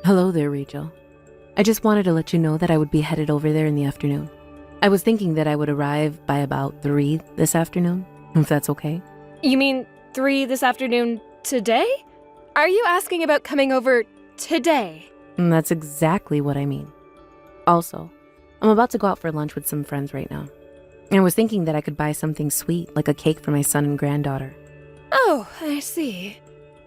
Hello there, Rachel. I just wanted to let you know that I would be headed over there in the afternoon. I was thinking that I would arrive by about 3 this afternoon, if that's okay. You mean 3 this afternoon today? Are you asking about coming over today? And that's exactly what I mean. Also, I'm about to go out for lunch with some friends right now. And I was thinking that I could buy something sweet, like a cake for my son and granddaughter. Oh, I see.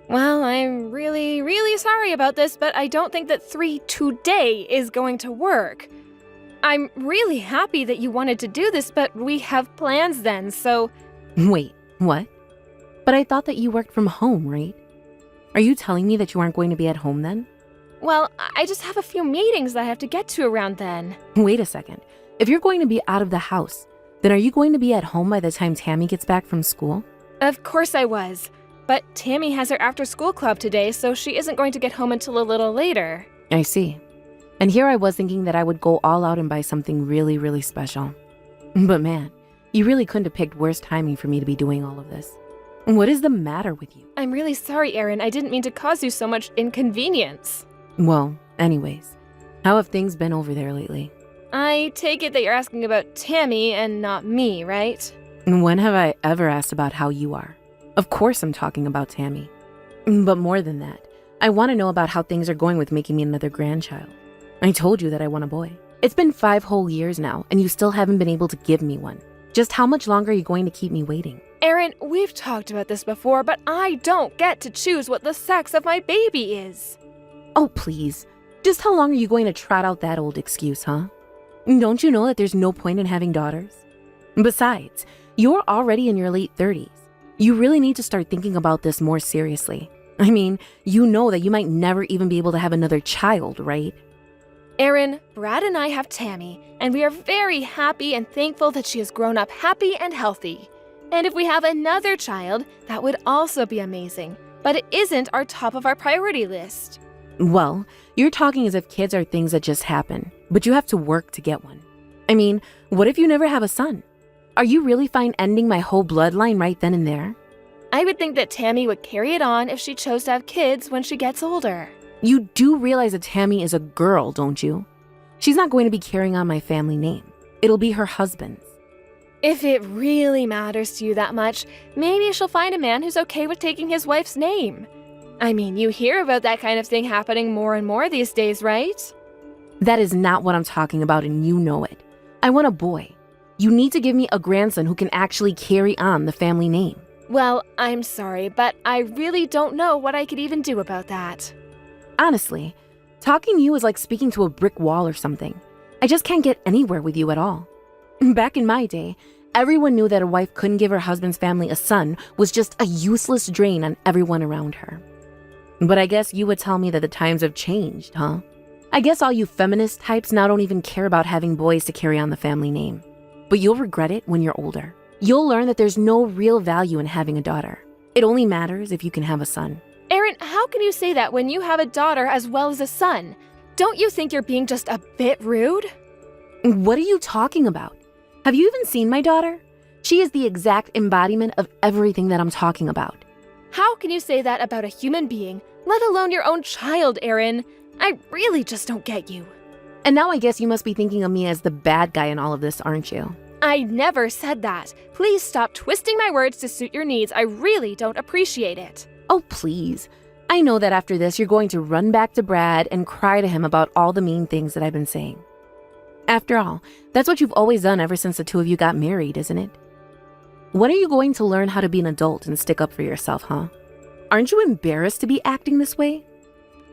Well, I'm really sorry about this, but I don't think that 3 today is going to work. I'm really happy that you wanted to do this, but we have plans then, so... Wait, what? But I thought that you worked from home, right? Are you telling me that you aren't going to be at home then? Well, I just have a few meetings that I have to get to around then. Wait a second. If you're going to be out of the house, then are you going to be at home by the time Tammy gets back from school? Of course I was. But Tammy has her after-school club today, so she isn't going to get home until a little later. I see. And here I was thinking that I would go all out and buy something really special. But man, you really couldn't have picked worse timing for me to be doing all of this. What is the matter with you? I'm really sorry, Erin. I didn't mean to cause you so much inconvenience. Well, anyways, how have things been over there lately? I take it that you're asking about Tammy and not me, right? When have I ever asked about how you are? Of course I'm talking about Tammy. But more than that, I want to know about how things are going with making me another grandchild. I told you that I want a boy. It's been 5 whole years now, and you still haven't been able to give me one. Just how much longer are you going to keep me waiting? Erin, we've talked about this before, but I don't get to choose what the sex of my baby is. Oh, please. Just how long are you going to trot out that old excuse, huh? Don't you know that there's no point in having daughters? Besides, you're already in your late 30s. You really need to start thinking about this more seriously. I mean, you know that you might never even be able to have another child, right? Erin, Brad and I have Tammy, and we are very happy and thankful that she has grown up happy and healthy. And if we have another child, that would also be amazing, but it isn't our top of our priority list. Well, you're talking as if kids are things that just happen, but you have to work to get one. I mean, what if you never have a son? Are you really fine ending my whole bloodline right then and there? I would think that Tammy would carry it on if she chose to have kids when she gets older. You do realize that Tammy is a girl, don't you? She's not going to be carrying on my family name. It'll be her husband's. If it really matters to you that much, maybe she'll find a man who's okay with taking his wife's name. I mean, you hear about that kind of thing happening more and more these days, right? That is not what I'm talking about, and you know it. I want a boy. You need to give me a grandson who can actually carry on the family name. Well, I'm sorry, but I really don't know what I could even do about that. Honestly, talking to you is like speaking to a brick wall or something. I just can't get anywhere with you at all. Back in my day, everyone knew that a wife couldn't give her husband's family a son was just a useless drain on everyone around her. But I guess you would tell me that the times have changed, huh? I guess all you feminist types now don't even care about having boys to carry on the family name. But you'll regret it when you're older. You'll learn that there's no real value in having a daughter. It only matters if you can have a son. Erin, how can you say that when you have a daughter as well as a son? Don't you think you're being just a bit rude? What are you talking about? Have you even seen my daughter? She is the exact embodiment of everything that I'm talking about. How can you say that about a human being, let alone your own child, Erin? I really just don't get you. And now I guess you must be thinking of me as the bad guy in all of this, aren't you? I never said that. Please stop twisting my words to suit your needs. I really don't appreciate it. Oh, please. I know that after this, you're going to run back to Brad and cry to him about all the mean things that I've been saying. After all, that's what you've always done ever since the two of you got married, isn't it? When are you going to learn how to be an adult and stick up for yourself, huh? Aren't you embarrassed to be acting this way?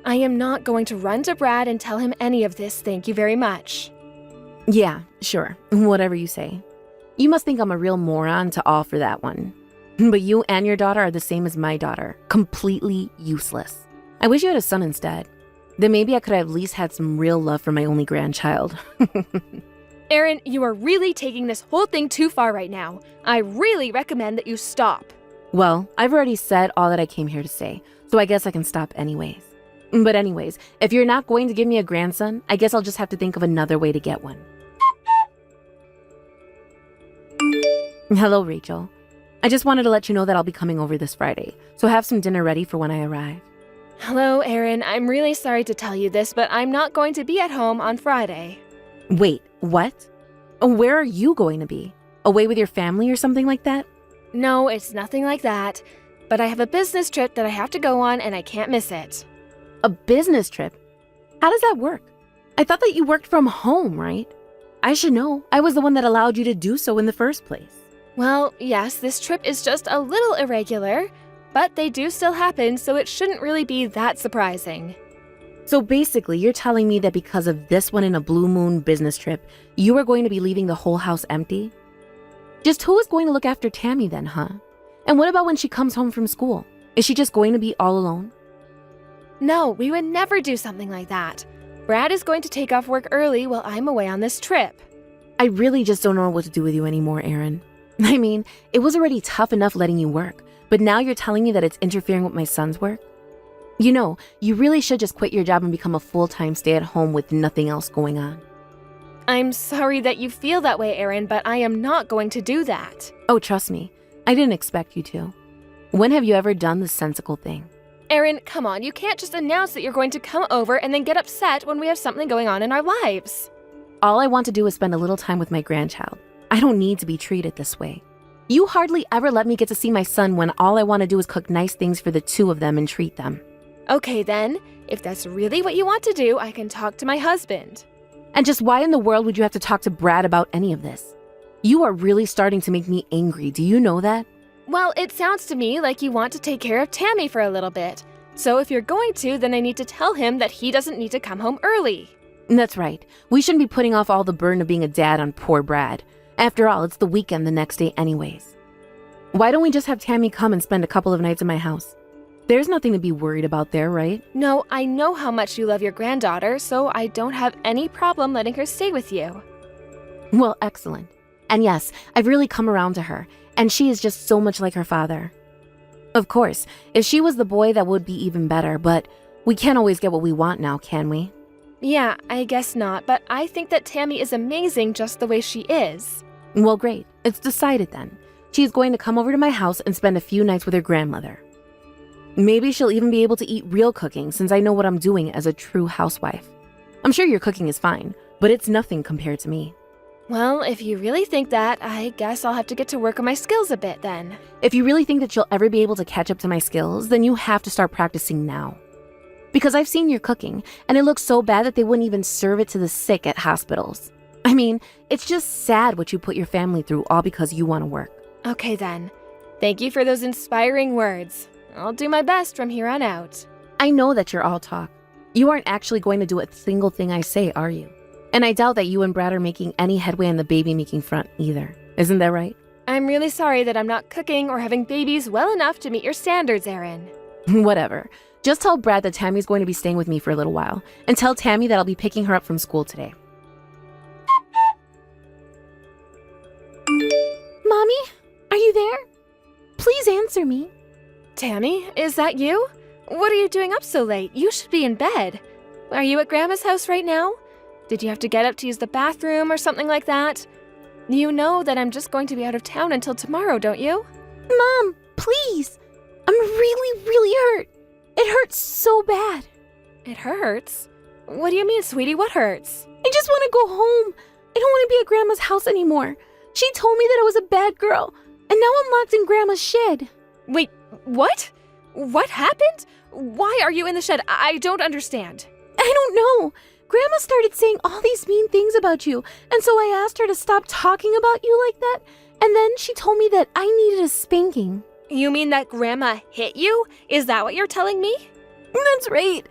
I am not going to run to Brad and tell him any of this, thank you very much. Yeah, sure. Whatever you say. You must think I'm a real moron to offer that one. But you and your daughter are the same as my daughter. Completely useless. I wish you had a son instead. Then maybe I could have at least had some real love for my only grandchild. Erin, you are really taking this whole thing too far right now. I really recommend that you stop. Well, I've already said all that I came here to say, so I guess I can stop anyways. But anyways, if you're not going to give me a grandson, I guess I'll just have to think of another way to get one. Hello, Rachel. I just wanted to let you know that I'll be coming over this Friday, so have some dinner ready for when I arrive. Hello, Erin. I'm really sorry to tell you this, but I'm not going to be at home on Friday. Wait, what? Where are you going to be? Away with your family or something like that? No, it's nothing like that. But I have a business trip that I have to go on and I can't miss it. A business trip? How does that work? I thought that you worked from home, right? I should know. I was the one that allowed you to do so in the first place. Well, yes, this trip is just a little irregular, but they do still happen, so it shouldn't really be that surprising. So basically, you're telling me that because of this one in a blue moon business trip, you are going to be leaving the whole house empty? Just who is going to look after Tammy then, huh? And what about when she comes home from school? Is she just going to be all alone? No, we would never do something like that. Brad is going to take off work early while I'm away on this trip. I really just don't know what to do with you anymore, Erin. I mean, it was already tough enough letting you work, but now you're telling me that it's interfering with my son's work? You know, you really should just quit your job and become a full-time stay-at-home with nothing else going on. I'm sorry that you feel that way, Erin, but I am not going to do that. Oh, trust me, I didn't expect you to. When have you ever done the sensible thing? Erin, come on, you can't just announce that you're going to come over and then get upset when we have something going on in our lives. All I want to do is spend a little time with my grandchild. I don't need to be treated this way. You hardly ever let me get to see my son when all I want to do is cook nice things for the two of them and treat them. Okay then, if that's really what you want to do, I can talk to my husband. And just why in the world would you have to talk to Brad about any of this? You are really starting to make me angry, do you know that? Well, it sounds to me like you want to take care of Tammy for a little bit. So if you're going to, then I need to tell him that he doesn't need to come home early. That's right. We shouldn't be putting off all the burden of being a dad on poor Brad. After all, it's the weekend the next day anyways. Why don't we just have Tammy come and spend a couple of nights in my house? There's nothing to be worried about there, right? No, I know how much you love your granddaughter, so I don't have any problem letting her stay with you. Well, excellent. And yes, I've really come around to her, and she is just so much like her father. Of course, if she was the boy, that would be even better, but we can't always get what we want now, can we? Yeah, I guess not, but I think that Tammy is amazing just the way she is. Well, great. It's decided then. She's going to come over to my house and spend a few nights with her grandmother. Maybe she'll even be able to eat real cooking since I know what I'm doing as a true housewife. I'm sure your cooking is fine, but it's nothing compared to me. Well, if you really think that, I guess I'll have to get to work on my skills a bit then. If you really think that you'll ever be able to catch up to my skills, then you have to start practicing now. Because I've seen your cooking, and it looks so bad that they wouldn't even serve it to the sick at hospitals. I mean, it's just sad what you put your family through all because you want to work. Okay then. Thank you for those inspiring words. I'll do my best from here on out. I know that you're all talk. You aren't actually going to do a single thing I say, are you? And I doubt that you and Brad are making any headway on the baby-making front either. Isn't that right? I'm really sorry that I'm not cooking or having babies well enough to meet your standards, Erin. Whatever. Just tell Brad that Tammy's going to be staying with me for a little while. And tell Tammy that I'll be picking her up from school today. Mommy? Are you there? Please answer me. Tammy, is that you? What are you doing up so late? You should be in bed. Are you at Grandma's house right now? Did you have to get up to use the bathroom or something like that? You know that I'm just going to be out of town until tomorrow, don't you? Mom, please. I'm really hurt. It hurts so bad. It hurts? What do you mean, sweetie? What hurts? I just want to go home. I don't want to be at Grandma's house anymore. She told me that I was a bad girl, and now I'm locked in Grandma's shed. Wait, what? What happened? Why are you in the shed? I don't understand. I don't know. Grandma started saying all these mean things about you, and so I asked her to stop talking about you like that, and then she told me that I needed a spanking. You mean that Grandma hit you? Is that what you're telling me? That's right.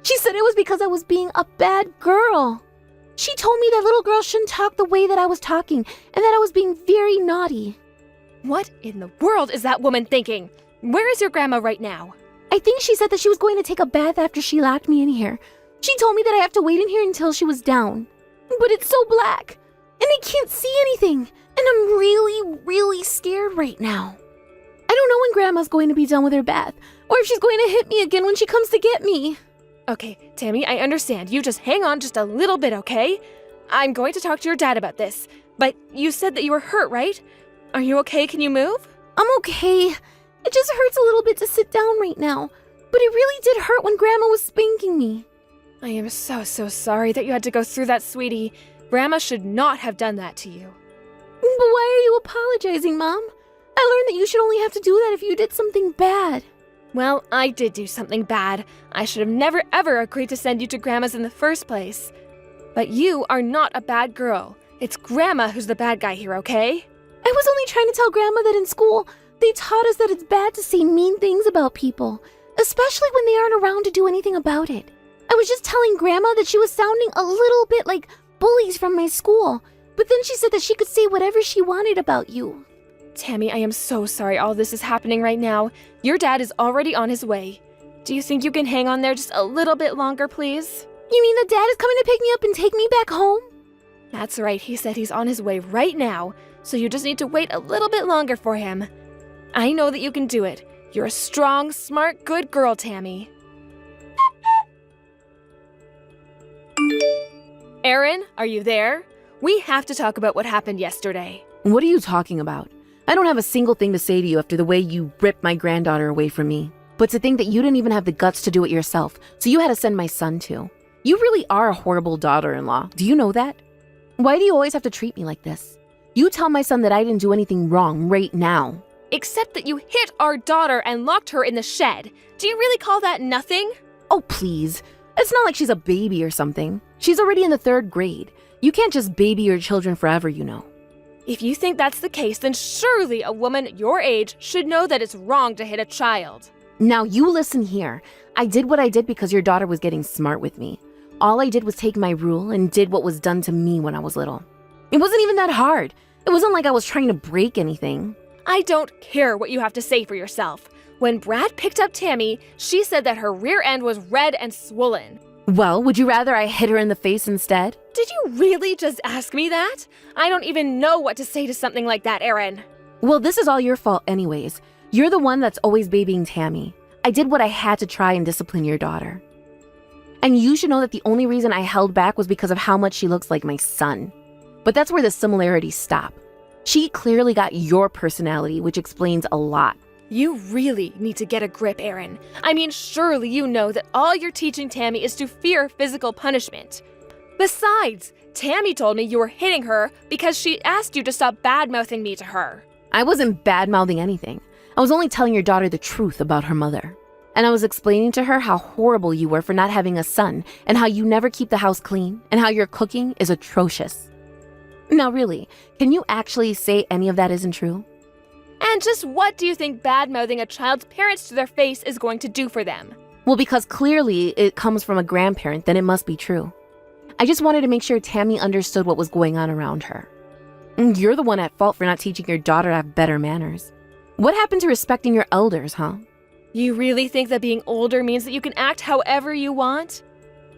She said it was because I was being a bad girl. She told me that little girls shouldn't talk the way that I was talking, and that I was being very naughty. What in the world is that woman thinking? Where is your grandma right now? I think she said that she was going to take a bath after she locked me in here. She told me that I have to wait in here until she was down. But it's so black, and I can't see anything, and I'm really scared right now. I don't know when Grandma's going to be done with her bath, or if she's going to hit me again when she comes to get me. Okay, Tammy, I understand. You just hang on just a little bit, okay? I'm going to talk to your dad about this. But you said that you were hurt, right? Are you okay? Can you move? I'm okay. It just hurts a little bit to sit down right now. But it really did hurt when Grandma was spanking me. I am so sorry that you had to go through that, sweetie. Grandma should not have done that to you. But why are you apologizing, Mom? I learned that you should only have to do that if you did something bad. Well, I did do something bad. I should have never ever agreed to send you to Grandma's in the first place. But you are not a bad girl. It's Grandma who's the bad guy here, okay? I was only trying to tell Grandma that in school, they taught us that it's bad to say mean things about people, especially when they aren't around to do anything about it. I was just telling Grandma that she was sounding a little bit like bullies from my school, but then she said that she could say whatever she wanted about you. Tammy, I am so sorry all this is happening right now. Your dad is already on his way. Do you think you can hang on there just a little bit longer, please? You mean that Dad is coming to pick me up and take me back home? That's right, he said he's on his way right now, so you just need to wait a little bit longer for him. I know that you can do it. You're a strong, smart, good girl, Tammy. Erin, are you there? We have to talk about what happened yesterday. What are you talking about? I don't have a single thing to say to you after the way you ripped my granddaughter away from me. But to think that you didn't even have the guts to do it yourself, so you had to send my son too. You really are a horrible daughter-in-law. Do you know that? Why do you always have to treat me like this? You tell my son that I didn't do anything wrong right now. Except that you hit our daughter and locked her in the shed. Do you really call that nothing? Oh, please. It's not like she's a baby or something. She's already in the 3rd grade. You can't just baby your children forever, you know. If you think that's the case, then surely a woman your age should know that it's wrong to hit a child. Now you listen here. I did what I did because your daughter was getting smart with me. All I did was take my rule and did what was done to me when I was little. It wasn't even that hard. It wasn't like I was trying to break anything. I don't care what you have to say for yourself. When Brad picked up Tammy, she said that her rear end was red and swollen. Well, would you rather I hit her in the face instead? Did you really just ask me that? I don't even know what to say to something like that, Erin. Well, this is all your fault anyways. You're the one that's always babying Tammy. I did what I had to try and discipline your daughter. And you should know that the only reason I held back was because of how much she looks like my son. But that's where the similarities stop. She clearly got your personality, which explains a lot. You really need to get a grip, Erin. I mean, surely you know that all you're teaching Tammy is to fear physical punishment. Besides, Tammy told me you were hitting her because she asked you to stop bad-mouthing me to her. I wasn't bad-mouthing anything. I was only telling your daughter the truth about her mother. And I was explaining to her how horrible you were for not having a son, and how you never keep the house clean, and how your cooking is atrocious. Now really, can you actually say any of that isn't true? And just what do you think bad-mouthing a child's parents to their face is going to do for them? Well, because clearly it comes from a grandparent, then it must be true. I just wanted to make sure Tammy understood what was going on around her. You're the one at fault for not teaching your daughter to have better manners. What happened to respecting your elders, huh? You really think that being older means that you can act however you want?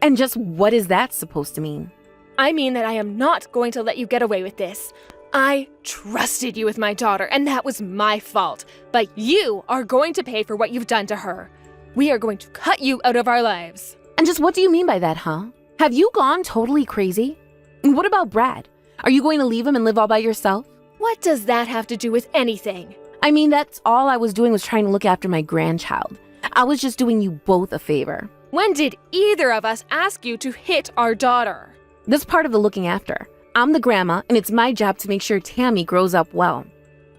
And just what is that supposed to mean? I mean that I am not going to let you get away with this. I trusted you with my daughter, and that was my fault. But you are going to pay for what you've done to her. We are going to cut you out of our lives. And just what do you mean by that, huh? Have you gone totally crazy? What about Brad? Are you going to leave him and live all by yourself? What does that have to do with anything? I mean, that's all I was doing was trying to look after my grandchild. I was just doing you both a favor. When did either of us ask you to hit our daughter? That's part of the looking after. I'm the grandma, and it's my job to make sure Tammy grows up well.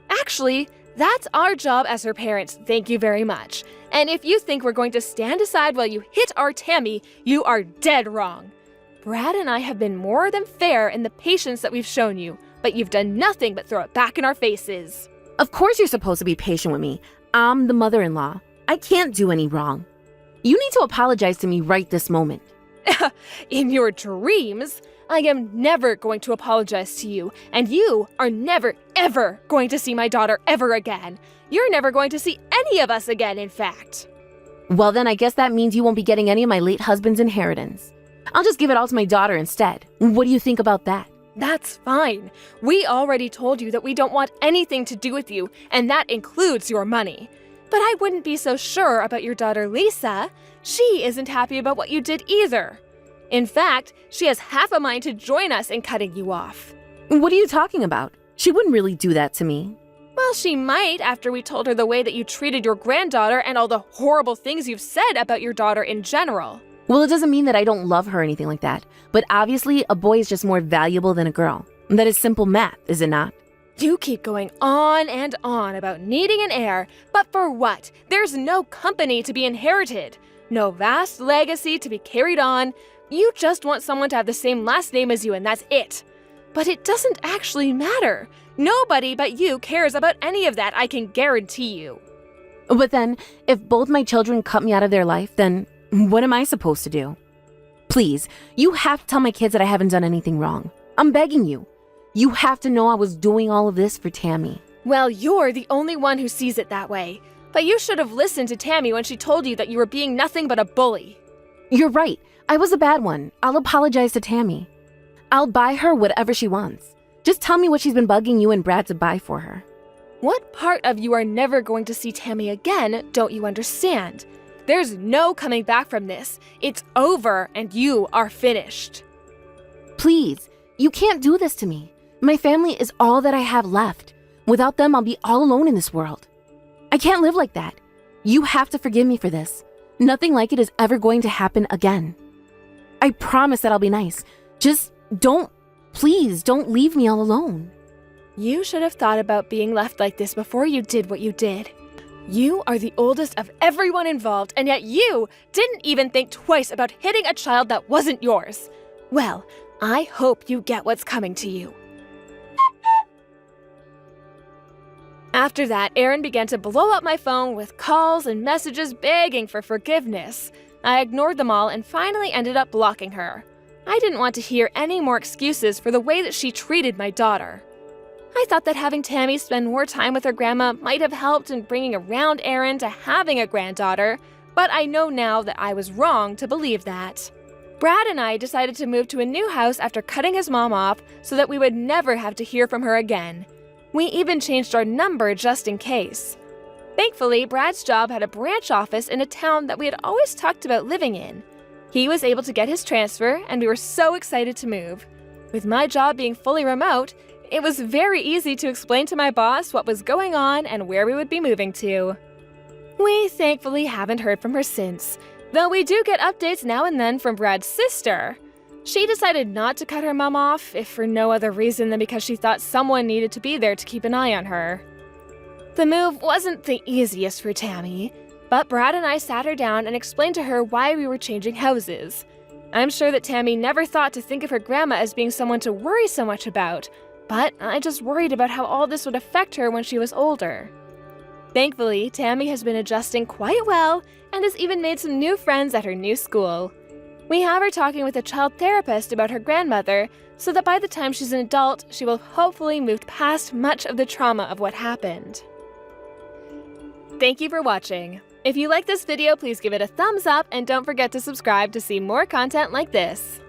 Actually, that's our job as her parents, thank you very much. And if you think we're going to stand aside while you hit our Tammy, you are dead wrong. Brad and I have been more than fair in the patience that we've shown you, but you've done nothing but throw it back in our faces. Of course you're supposed to be patient with me. I'm the mother-in-law. I can't do any wrong. You need to apologize to me right this moment. In your dreams, I am never going to apologize to you, and you are never, ever going to see my daughter ever again. You're never going to see any of us again, in fact. Well, then I guess that means you won't be getting any of my late husband's inheritance. I'll just give it all to my daughter instead. What do you think about that? That's fine. We already told you that we don't want anything to do with you, and that includes your money. But I wouldn't be so sure about your daughter Lisa. She isn't happy about what you did either. In fact, she has half a mind to join us in cutting you off. What are you talking about? She wouldn't really do that to me. Well, she might after we told her the way that you treated your granddaughter and all the horrible things you've said about your daughter in general. Well, it doesn't mean that I don't love her or anything like that. But obviously, a boy is just more valuable than a girl. That is simple math, is it not? You keep going on and on about needing an heir, but for what? There's no company to be inherited, no vast legacy to be carried on. You just want someone to have the same last name as you, and that's it. But it doesn't actually matter. Nobody but you cares about any of that, I can guarantee you. But then, if both my children cut me out of their life, then what am I supposed to do? Please, you have to tell my kids that I haven't done anything wrong. I'm begging you. You have to know I was doing all of this for Tammy. Well, you're the only one who sees it that way. But you should have listened to Tammy when she told you that you were being nothing but a bully. You're right. I was a bad one. I'll apologize to Tammy. I'll buy her whatever she wants. Just tell me what she's been bugging you and Brad to buy for her. What part of you are never going to see Tammy again don't you understand? There's no coming back from this. It's over and you are finished. Please, you can't do this to me. My family is all that I have left. Without them, I'll be all alone in this world. I can't live like that. You have to forgive me for this. Nothing like it is ever going to happen again. I promise that I'll be nice. Just please don't leave me all alone. You should have thought about being left like this before you did what you did. You are the oldest of everyone involved, and yet you didn't even think twice about hitting a child that wasn't yours. Well, I hope you get what's coming to you. After that, Erin began to blow up my phone with calls and messages begging for forgiveness. I ignored them all and finally ended up blocking her. I didn't want to hear any more excuses for the way that she treated my daughter. I thought that having Tammy spend more time with her grandma might have helped in bringing around Erin to having a granddaughter, but I know now that I was wrong to believe that. Brad and I decided to move to a new house after cutting his mom off so that we would never have to hear from her again. We even changed our number just in case. Thankfully, Brad's job had a branch office in a town that we had always talked about living in. He was able to get his transfer, and we were so excited to move. With my job being fully remote, it was very easy to explain to my boss what was going on and where we would be moving to. We thankfully haven't heard from her since, though we do get updates now and then from Brad's sister. She decided not to cut her mom off, if for no other reason than because she thought someone needed to be there to keep an eye on her. The move wasn't the easiest for Tammy, but Brad and I sat her down and explained to her why we were changing houses. I'm sure that Tammy never thought to think of her grandma as being someone to worry so much about, but I just worried about how all this would affect her when she was older. Thankfully, Tammy has been adjusting quite well and has even made some new friends at her new school. We have her talking with a child therapist about her grandmother so that by the time she's an adult, she will hopefully move past much of the trauma of what happened. Thank you for watching. If you like this video, please give it a thumbs up and don't forget to subscribe to see more content like this.